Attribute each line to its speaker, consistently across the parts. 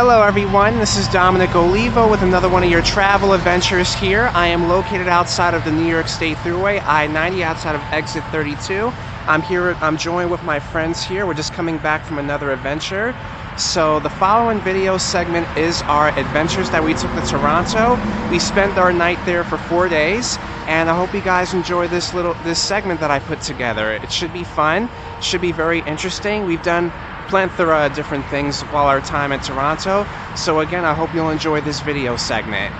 Speaker 1: Hello everyone, this is Dominic Olivo with another one of your travel adventures here. I am located outside of the New York State Thruway, I-90, outside of exit 32. I'm joined with my friends here. We're just coming back from another adventure. So the following video segment is our adventures that we took to Toronto. We spent our night there for 4 days, and I hope you guys enjoy this segment that I put together. It should be fun, should be very interesting. We've done plethora of different things while our time in Toronto. So again, I hope you'll enjoy this video segment.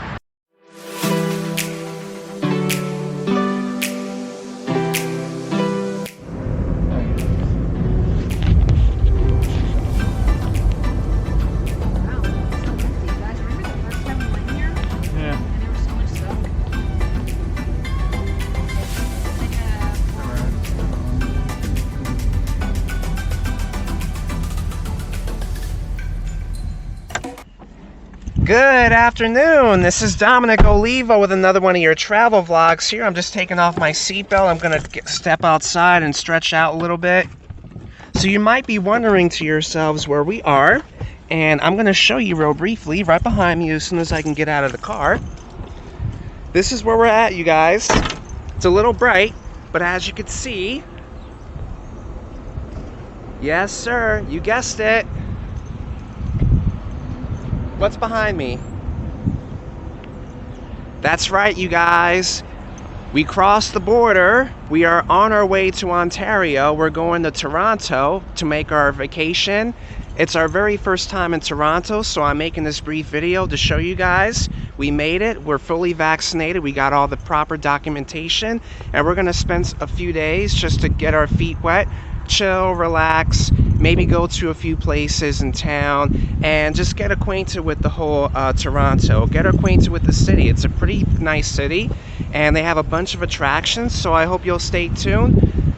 Speaker 1: Good afternoon, this is Dominic Olivo with another one of your travel vlogs here. I'm just taking off my seatbelt. I'm gonna step outside and stretch out a little bit. So you might be wondering to yourselves where we are, and I'm gonna show you real briefly right behind me as soon as I can get out of the car. This is where we're at, you guys. It's a little bright, but as you can see, yes sir, you guessed it. What's behind me? That's right, you guys. We crossed the border. We are on our way to Ontario. We're going to Toronto to make our vacation. It's our very first time in Toronto, so I'm making this brief video to show you guys. We made it. We're fully vaccinated. We got all the proper documentation, and we're gonna spend a few days just to get our feet wet, chill, relax, maybe go to a few places in town and just get acquainted with the whole Toronto. Get acquainted with the city. It's a pretty nice city and they have a bunch of attractions, so I hope you'll stay tuned.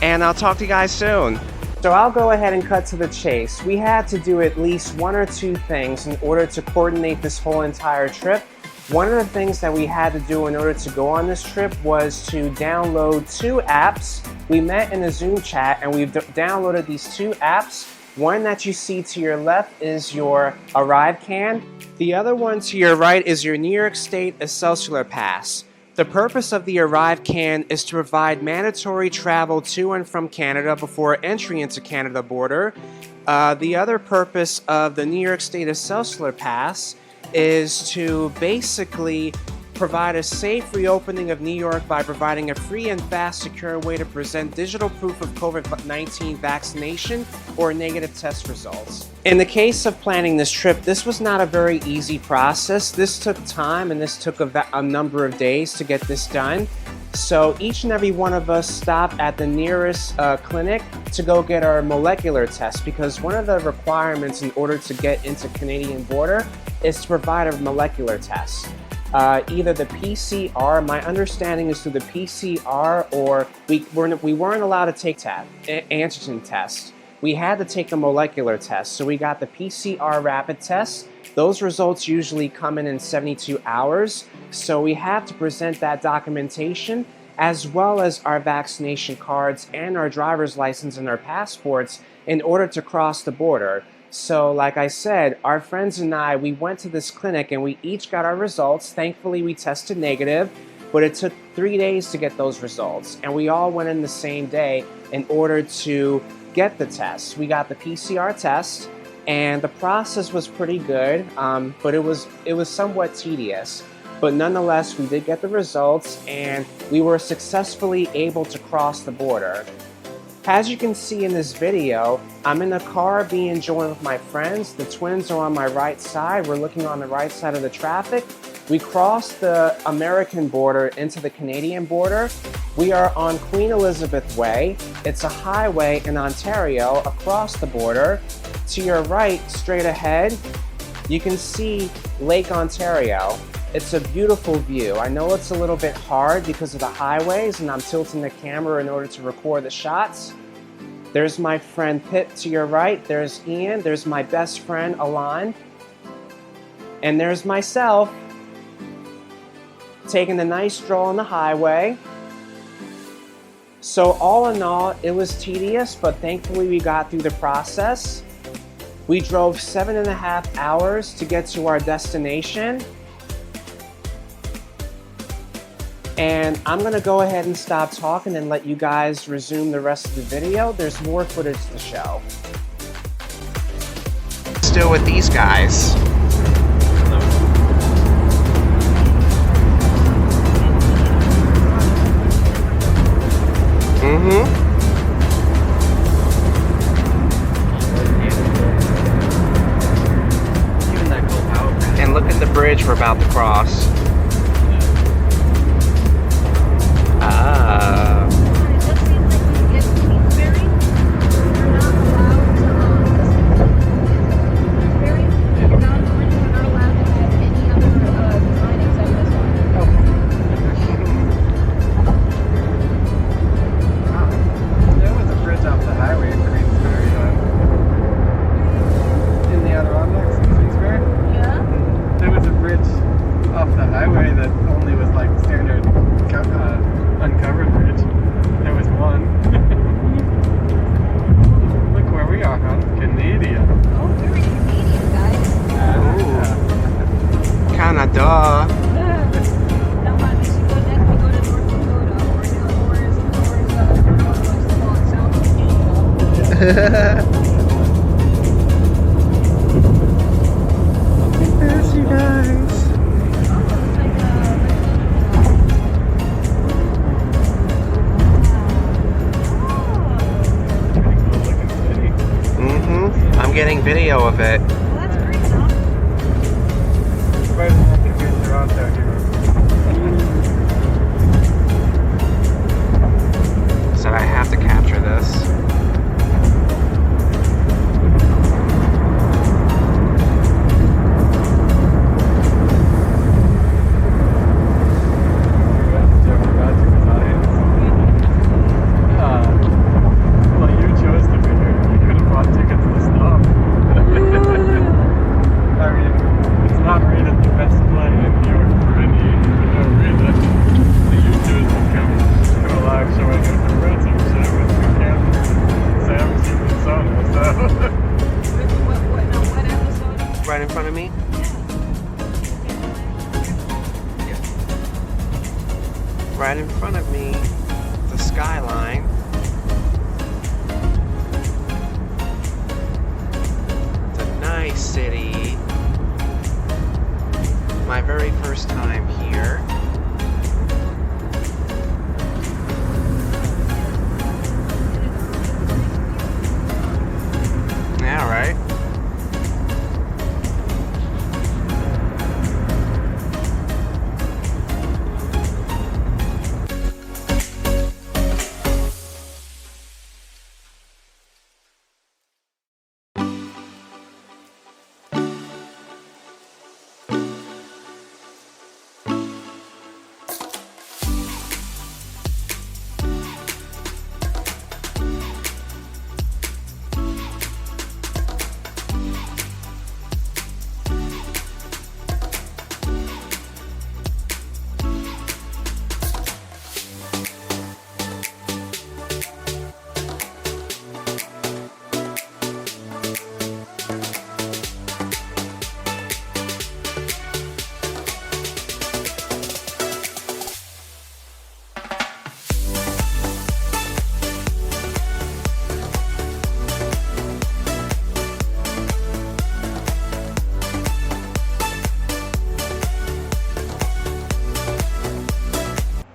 Speaker 1: And I'll talk to you guys soon. So I'll go ahead and cut to the chase. We had to do at least one or two things in order to coordinate this whole entire trip. One of the things that we had to do in order to go on this trip was to download 2 apps. We met in a Zoom chat and we've downloaded these 2 apps. One that you see to your left is your ArriveCan. The other one to your right is your New York State Cellular Pass. The purpose of the ArriveCan is to provide mandatory travel to and from Canada before entry into Canada border. The other purpose of the New York State Cellular Pass is to basically provide a safe reopening of New York by providing a free and fast, secure way to present digital proof of COVID-19 vaccination or negative test results. In the case of planning this trip, this was not a very easy process. This took time and this took a number of days to get this done. So each and every one of us stopped at the nearest clinic to go get our molecular test, because one of the requirements in order to get into Canadian border is to provide a molecular test. Either the PCR, my understanding is through the PCR, or we weren't allowed to take antigen test. We had to take the molecular test. So we got the PCR rapid test. Those results usually come in 72 hours. So we have to present that documentation as well as our vaccination cards and our driver's license and our passports in order to cross the border. So like I said, our friends and I, we went to this clinic and we each got our results. Thankfully, we tested negative, but it took 3 days to get those results. And we all went in the same day in order to get the test. We got the PCR test and the process was pretty good, but it was somewhat tedious. But nonetheless, we did get the results and we were successfully able to cross the border. As you can see in this video, I'm in the car being joined with my friends. The twins are on my right side. We're looking on the right side of the traffic. We crossed the American border into the Canadian border. We are on Queen Elizabeth Way. It's a highway in Ontario across the border. To your right, straight ahead, you can see Lake Ontario. It's a beautiful view. I know it's a little bit hard because of the highways and I'm tilting the camera in order to record the shots. There's my friend Pip to your right. There's Ian. There's my best friend Alon. And there's myself taking a nice stroll on the highway. So all in all, it was tedious, but thankfully we got through the process. We drove 7.5 hours to get to our destination. And I'm gonna go ahead and stop talking and let you guys resume the rest of the video. There's more footage to show. Still with these guys. And look at the bridge we're about to cross. There's you guys. I'm getting video of it.
Speaker 2: Well, that's great, huh?
Speaker 1: So I have to capture this. Right in front of me? Yeah. Right in front of me, the skyline. It's a nice city. My very first time here. Yeah, right?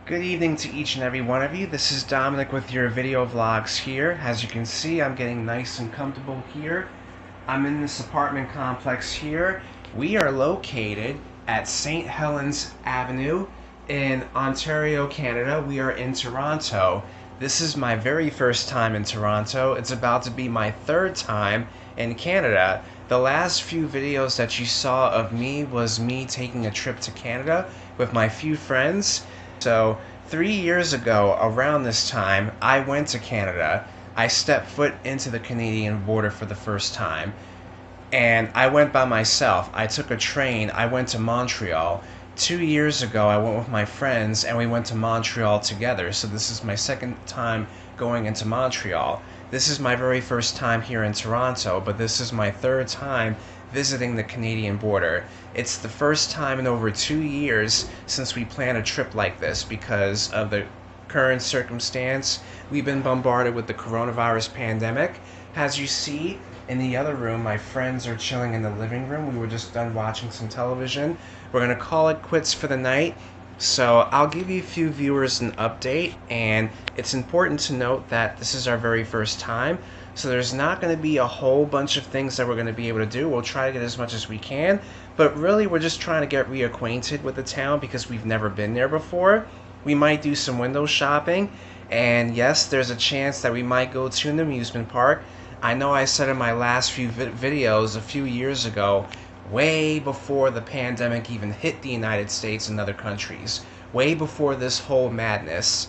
Speaker 1: Good evening to each and every one of you. This is Dominic with your video vlogs here. As you can see, I'm getting nice and comfortable here. I'm in this apartment complex here. We are located at St. Helens Avenue in Ontario, Canada. We are in Toronto. This is my very first time in Toronto. It's about to be my third time in Canada. The last few videos that you saw of me was me taking a trip to Canada with my few friends. So 3 years ago, around this time, I went to Canada. I stepped foot into the Canadian border for the first time. And I went by myself. I took a train. I went to Montreal. 2 years ago, I went with my friends and we went to Montreal together. So this is my second time going into Montreal. This is my very first time here in Toronto, but this is my third time visiting the Canadian border. It's the first time in over 2 years since we planned a trip like this because of the current circumstance. We've been bombarded with the coronavirus pandemic. As you see in the other room, my friends are chilling in the living room. We were just done watching some television. We're gonna call it quits for the night. So I'll give you a few viewers an update, and it's important to note that this is our very first time, so there's not going to be a whole bunch of things that we're going to be able to do. We'll try to get as much as we can, but really we're just trying to get reacquainted with the town because we've never been there before. We might do some window shopping, and yes, there's a chance that we might go to an amusement park. I know I said in my last few videos a few years ago, way before the pandemic even hit the United States and other countries, way before this whole madness.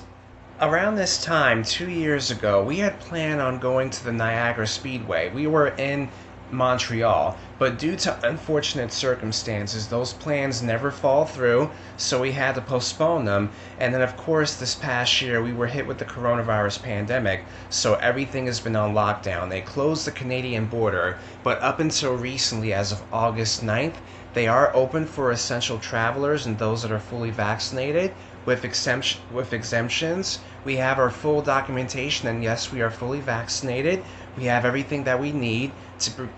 Speaker 1: Around this time, 2 years ago, we had planned on going to the Niagara Speedway. We were in Montreal, but due to unfortunate circumstances, those plans never fall through, so we had to postpone them. And then, of course, this past year, we were hit with the coronavirus pandemic, so everything has been on lockdown. They closed the Canadian border, but up until recently, as of August 9th, they are open for essential travelers and those that are fully vaccinated. With exemptions, we have our full documentation, and yes, we are fully vaccinated. We have everything that we need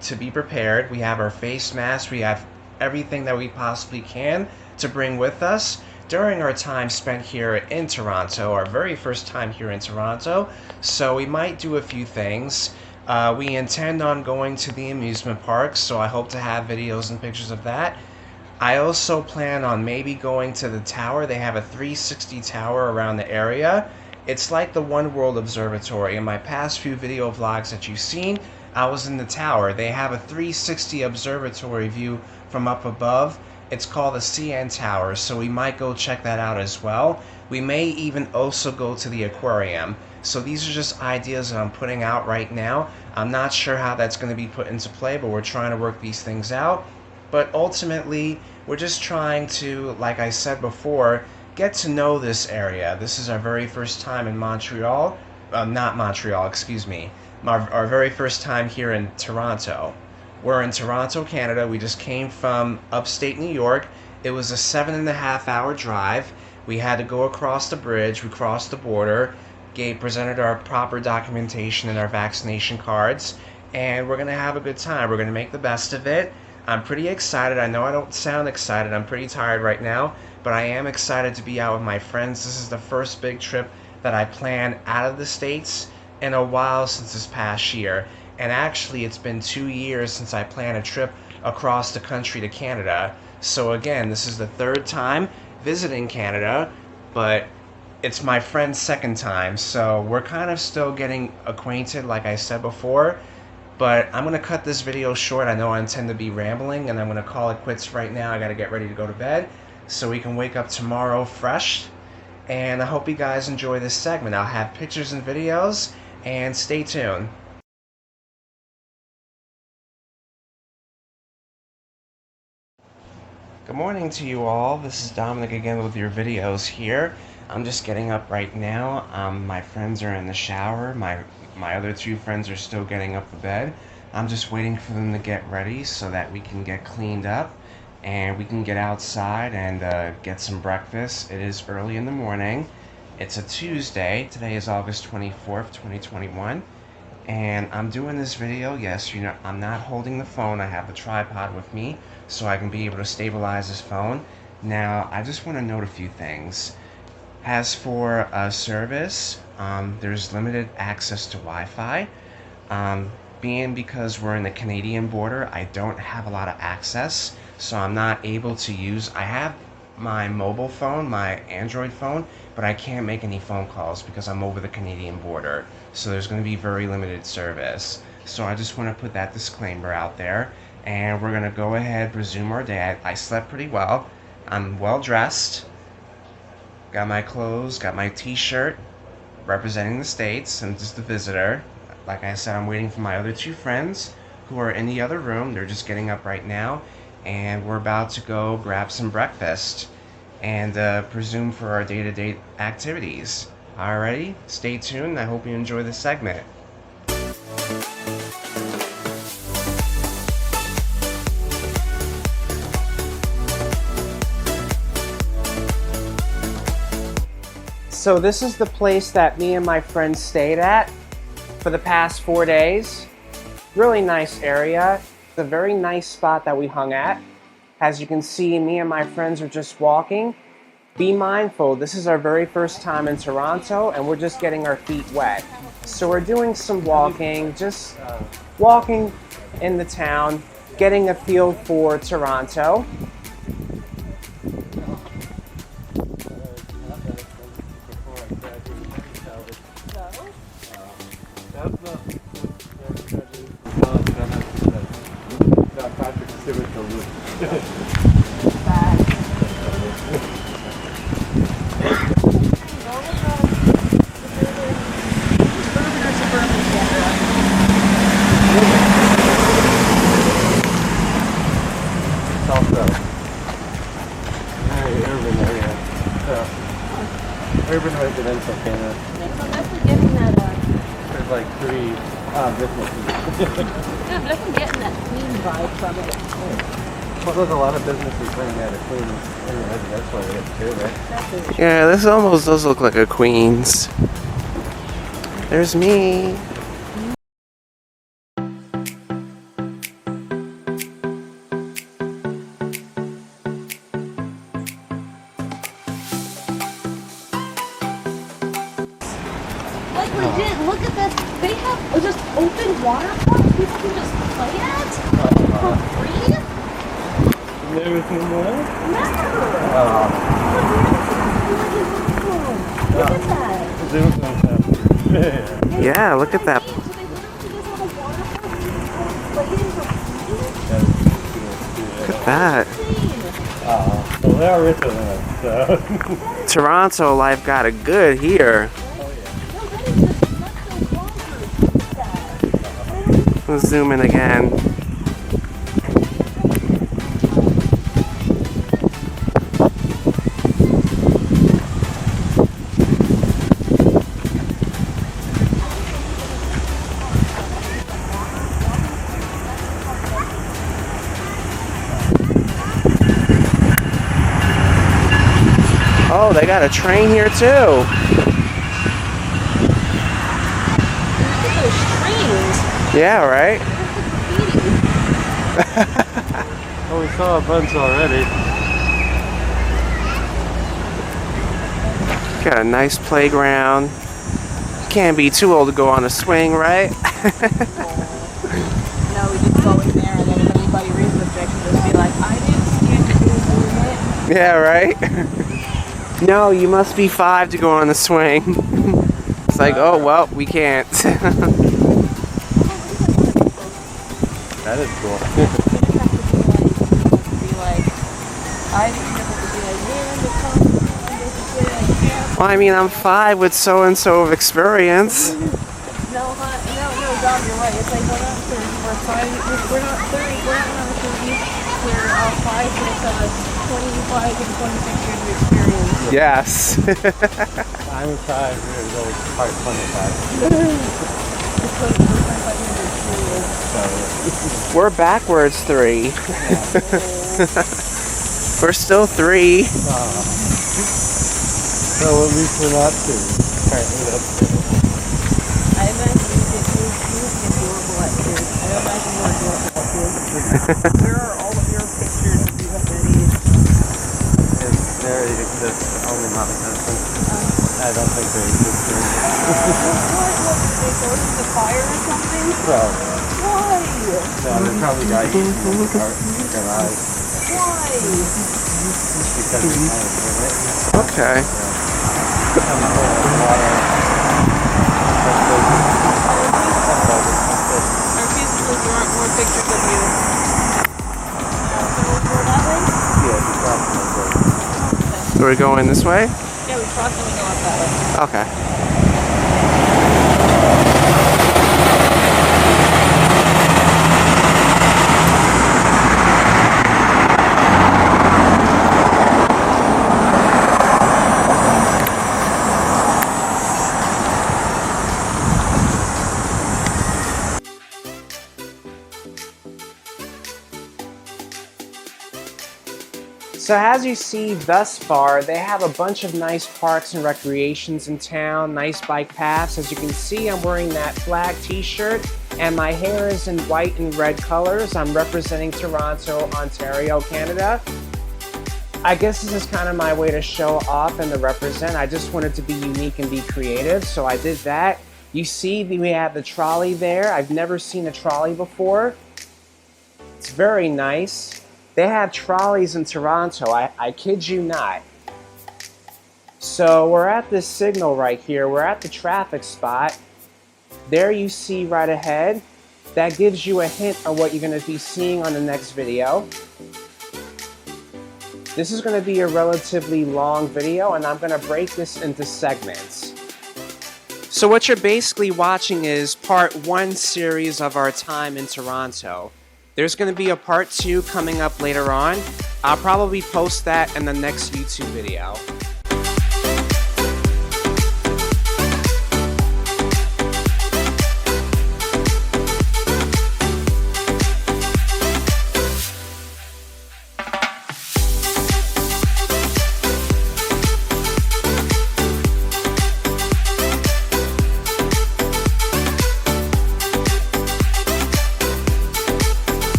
Speaker 1: to be prepared. We have our face masks. We have everything that we possibly can to bring with us during our time spent here in Toronto, our very first time here in Toronto. So we might do a few things. We intend on going to the amusement park, so I hope to have videos and pictures of that. I also plan on maybe going to the tower. They have a 360 tower around the area. It's like the One World Observatory. In my past few video vlogs that you've seen, I was in the tower. They have a 360 observatory view from up above. It's called the CN Tower, so we might go check that out as well. We may even also go to the aquarium. So these are just ideas that I'm putting out right now. I'm not sure how that's going to be put into play, but we're trying to work these things out. But ultimately, we're just trying to, like I said before, get to know this area. This is our very first time in Montreal. Not Montreal, excuse me. Our very first time here in Toronto. We're in Toronto, Canada. We just came from upstate New York. It was a 7.5-hour drive. We had to go across the bridge. We crossed the border. Presented our proper documentation and our vaccination cards. And we're going to have a good time. We're going to make the best of it. I'm pretty excited. I know I don't sound excited. I'm pretty tired right now, but I am excited to be out with my friends. This is the first big trip that I plan out of the States in a while since this past year. And actually, it's been 2 years since I planned a trip across the country to Canada. So again, this is the third time visiting Canada, but it's my friend's second time. So we're kind of still getting acquainted, like I said before. But I'm going to cut this video short. I know I intend to be rambling, and I'm going to call it quits right now. I got to get ready to go to bed so we can wake up tomorrow fresh. And I hope you guys enjoy this segment. I'll have pictures and videos, and stay tuned. Good morning to you all. This is Dominic again with your videos here. I'm just getting up right now. My friends are in the shower. My other two friends are still getting up to bed. I'm just waiting for them to get ready so that we can get cleaned up and we can get outside and get some breakfast. It is early in the morning. It's a Tuesday. Today is August 24th, 2021. And I'm doing this video, yes, I'm not holding the phone. I have the tripod with me so I can be able to stabilize this phone. Now, I just want to note a few things. As for service, there's limited access to Wi-Fi. Because we're in the Canadian border, I don't have a lot of access, so I'm not able to use. I have my mobile phone, my Android phone, but I can't make any phone calls because I'm over the Canadian border. So there's going to be very limited service. So I just want to put that disclaimer out there, and we're going to go ahead, resume our day. I slept pretty well. I'm well dressed. Got my clothes, got my t-shirt representing the States. I'm just a visitor. Like I said, I'm waiting for my other two friends who are in the other room. They're just getting up right now, and we're about to go grab some breakfast and presume for our day-to-day activities. Alrighty, stay tuned. I hope you enjoy this segment. So this is the place that me and my friends stayed at for the past 4 days. Really nice area. It's a very nice spot that we hung at. As you can see, me and my friends are just walking. Be mindful, this is our very first time in Toronto and we're just getting our feet wet. So we're doing some walking, just walking in the town, getting a feel for Toronto.
Speaker 2: Urban residential Canada.
Speaker 3: I'm definitely getting that.
Speaker 2: There's like 3 businesses.
Speaker 3: Yeah, I'm definitely getting that clean vibe from it.
Speaker 2: Well, there's a lot of businesses running out of clean residential areas too, right?
Speaker 1: Yeah, this almost does look like a Queens. There's me.
Speaker 3: Like legit, look at this. They have just open water parks people can just play at for free.
Speaker 2: Never seen one?
Speaker 3: Never. Look at that.
Speaker 2: Zoom's on top.
Speaker 1: Yeah, look at that.
Speaker 3: So they literally just have a water park where you can play in for free.
Speaker 1: Look at that.
Speaker 2: Well, they are richer than us, so.
Speaker 1: Toronto life got it good here. Let's zoom in again. Oh, they got a train here too. Yeah, right?
Speaker 2: Oh, we saw a bunch already.
Speaker 1: Got a nice playground. Can't be too old to go on a swing, right?
Speaker 3: No, we just go in there and then if anybody raises objection, just be like, I didn't see it.
Speaker 1: Yeah, right? No, you must be 5 to go on the swing. It's like, oh, well, we can't.
Speaker 2: That is cool.
Speaker 1: Well, I mean, I'm 5 with so-and-so of experience.
Speaker 3: No, Dom, you're right. It's like, we're not 30, we're 5, we're not 30, we're not 30, we're 5 with 25 and 26 years of experience.
Speaker 1: Yes.
Speaker 2: I'm 5 years old, part 25.
Speaker 1: We're backwards 3. We're still 3.
Speaker 2: So at least we're not 2. Apparently that's good.
Speaker 3: I imagine you get adorable at kids. I imagine you're adorable at kids. Where are all of your pictures of you at that age?
Speaker 2: There exists only not existent. I don't think they exist anymore.
Speaker 3: What? Did they go to the fire or something?
Speaker 2: Well,
Speaker 3: Why?
Speaker 2: no, they probably got eaten in the garage.
Speaker 3: Why?
Speaker 2: Because we kind of did it.
Speaker 1: Okay.
Speaker 3: Our kids will want more pictures of you. So we'll go that way?
Speaker 2: Yeah, it's approximately.
Speaker 1: So we're going this way?
Speaker 3: Yeah, we cross and we go up that way.
Speaker 1: Okay. So as you see thus far, they have a bunch of nice parks and recreations in town, nice bike paths. As you can see, I'm wearing that flag t-shirt and my hair is in white and red colors. I'm representing Toronto, Ontario, Canada. I guess this is kind of my way to show off and to represent. I just wanted to be unique and be creative, so I did that. You see we have the trolley there. I've never seen a trolley before. It's very nice. They have trolleys in Toronto, I kid you not. So we're at this signal right here. We're at the traffic spot. There you see right ahead. That gives you a hint of what you're going to be seeing on the next video. This is going to be a relatively long video and I'm going to break this into segments. So what you're basically watching is part 1 series of our time in Toronto. There's going to be a part 2 coming up later on. I'll probably post that in the next YouTube video.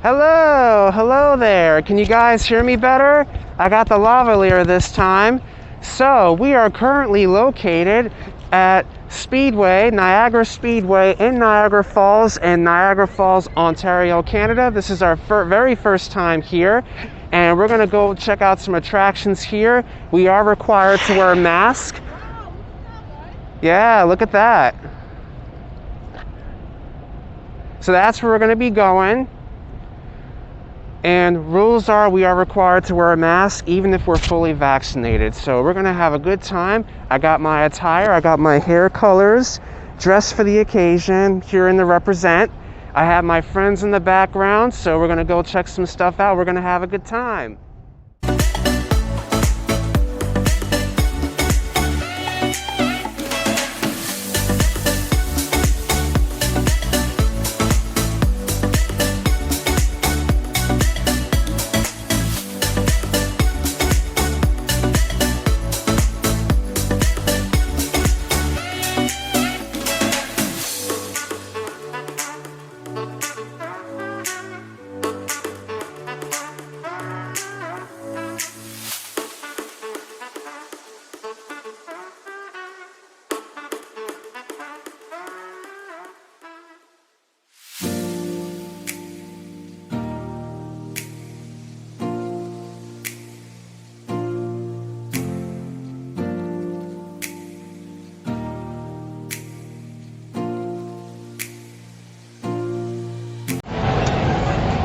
Speaker 1: Hello there. Can you guys hear me better? I got the lavalier this time. So we are currently located at Niagara Speedway in Niagara Falls, Ontario, Canada. This is our very first time here, and we're gonna go check out some attractions here. We are required to wear a mask. Yeah, look at that. So that's where we're gonna be going. And rules are we are required to wear a mask even if we're fully vaccinated. So we're gonna have a good time. I got my attire, I got my hair colors, dressed for the occasion, here in the represent. I have my friends in the background, so we're gonna go check some stuff out. We're gonna have a good time.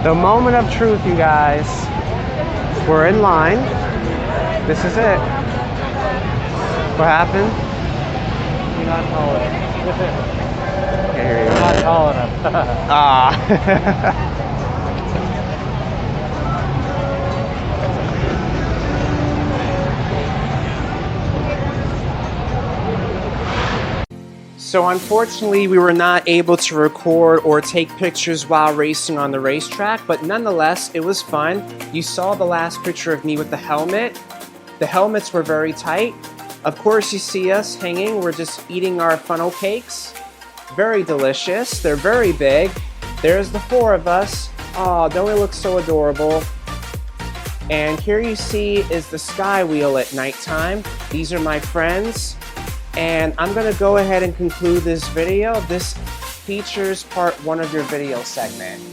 Speaker 1: The moment of truth, you guys. We're in line. This is it. What happened?
Speaker 2: You're not tall enough.
Speaker 1: Okay, here you
Speaker 2: You're
Speaker 1: go.
Speaker 2: not tall enough.
Speaker 1: Ah. So unfortunately, we were not able to record or take pictures while racing on the racetrack, but nonetheless, it was fun. You saw the last picture of me with the helmet. The helmets were very tight. Of course, you see us hanging. We're just eating our funnel cakes. Very delicious. They're very big. There's the four of us. Oh, don't we look so adorable? And here you see is the sky wheel at nighttime. These are my friends. And I'm gonna go ahead and conclude this video. This features part 1 of your video segment.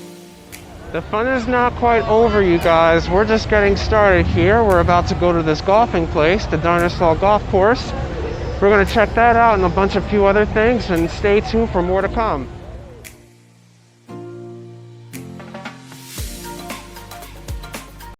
Speaker 1: The fun is not quite over, you guys. We're just getting started here. We're about to go to this golfing place, the Dinosaur Golf Course. We're gonna check that out and a few other things, and stay tuned for more to come.